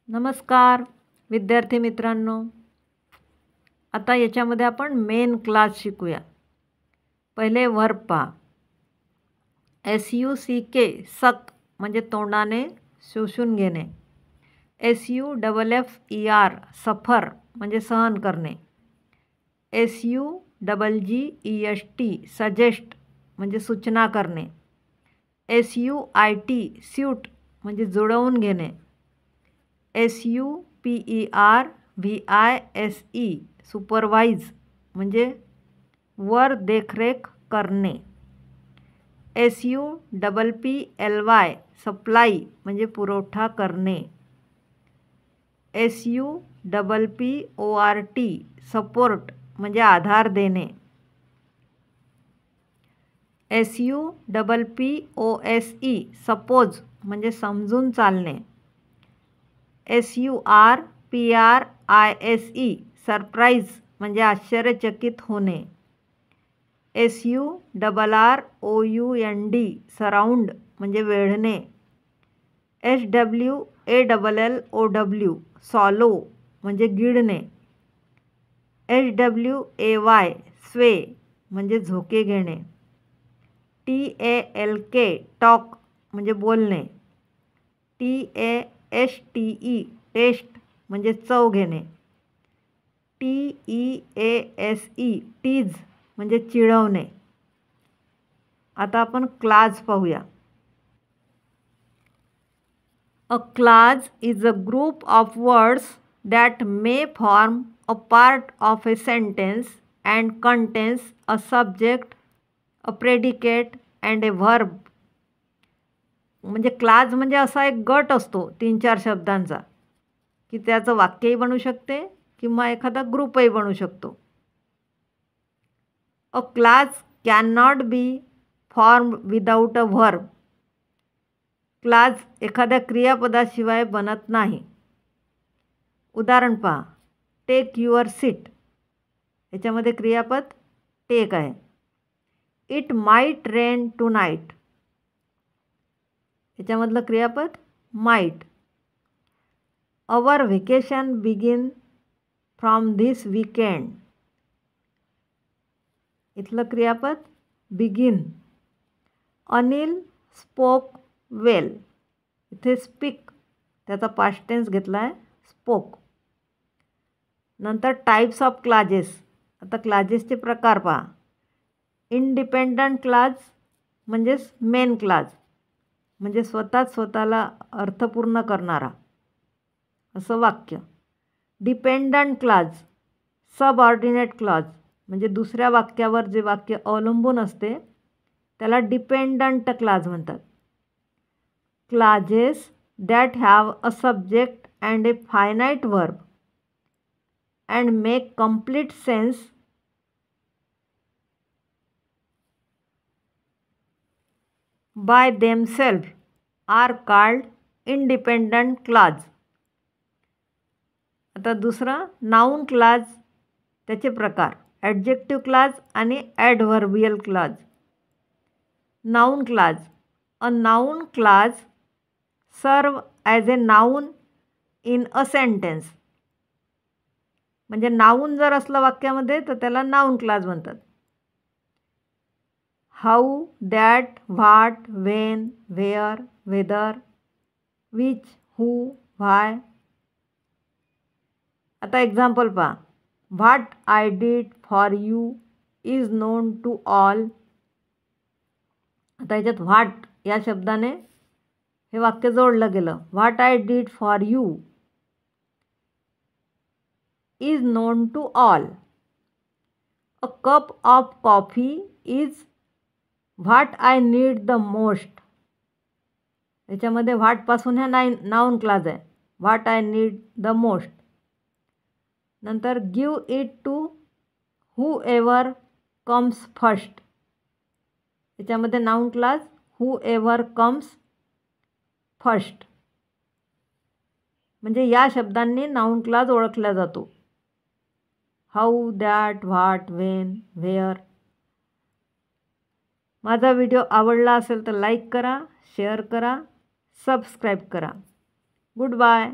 नमस्कार विद्यार्थी मित्रांनो, आता याच्यामध्ये आपण मेन क्लास शिकूया. पहिले वर्ब पहा. SUCK सक म्हणजे तोंडाने शोषून घेणे. SUFFER सफर म्हणजे सहन करणे. SUGGEST सजेस्ट म्हणजे सूचना करणे. SUIT स्यूट म्हणजे जुळवून घेणे. SUPERVISE सुपरवाइज म्हणजे वर देखरेख करणे. SUPPLY सप्लाय म्हणजे पुरवठा करणे. SUPPORT सपोर्ट म्हणजे आधार देणे. SUPPOSE सपोज म्हणजे समजून चालणे. SURPRISE सरप्राईज म्हणजे आश्चर्यचकित होणे. SURROUND सराउंड म्हणजे वेढणे. SWALLOW सॉलो म्हणजे गिळणे. SWAY स्वे म्हणजे झोके घेणे. TALK टॉक म्हणजे बोलणे. TASTE टेस्ट म्हणजे चव घेणे. TEASE टीज म्हणजे चिडवणे. आता आपण क्लाज पाहूया. A clause is a group of words that may form a part of a sentence and contains a subject, a predicate and a verb. म्हणजे क्लाज म्हणजे असा एक गट असतो 3-4 शब्दांचा, की त्याचं वाक्यही बनू शकते किंवा एखादा ग्रुपही बनू शकतो. A clause can not be form without a verb. Clause एखाद्या क्रियापदाशिवाय बनत नाही. उदाहरण पहा. Take your seat. याच्यामध्ये क्रियापद टेक आहे. It might rain tonight. याच्यामधलं क्रियापद might. Our vacation begin from this weekend. इथलं क्रियापद बिगिन. अनिल स्पोक वेल. इथे स्पीक त्याचा पास्ट टेन्स घेतला आहे स्पोक. नंतर टाईप्स ऑफ क्लाजेस. आता क्लाजेसचे प्रकार पहा. इंडिपेंडंट क्लाज म्हणजेच मेन क्लाज म्हणजे स्वतःला अर्थपूर्ण करणारा असं वाक्य. डिपेंडंट क्लाज सबऑर्डिनेट क्लाज म्हणजे दुसऱ्या वाक्यावर जे वाक्य अवलंबून असते त्याला डिपेंडंट क्लाज म्हणतात. Clauses that have a subject and a finite verb and make complete sense by themselves are called independent clause. आता दुसरा नाऊन क्लाज. त्याचे प्रकार ॲडजेक्टिव्ह क्लाज आणि adverbial clause. Noun clause. A noun clause serve as a noun in a sentence. म्हणजे noun जर असलं वाक्यामध्ये तर त्याला नाऊन क्लाज म्हणतात. How, that, what, when, where, whether, which, who, why. आता एक्झाम्पल पहा. What I did for you is known to all. आता याच्यात व्हॉट या शब्दाने हे वाक्य जोडलं गेलं. What I did for you is known to all. A cup of coffee is what I need the most. याच्यामध्ये व्हॉटपासून ह्या नाऊन क्लाज आहे. What I need the most. नंतर give it to whoever comes first. याच्यामध्ये noun clause whoever comes first. म्हणजे या शब्दांनी noun clause ओळखला जातो. How, that, what, when, where. माझा व्हिडिओ आवडला असेल तर लाईक करा, शेअर करा, सबस्क्राईब करा. Good bye.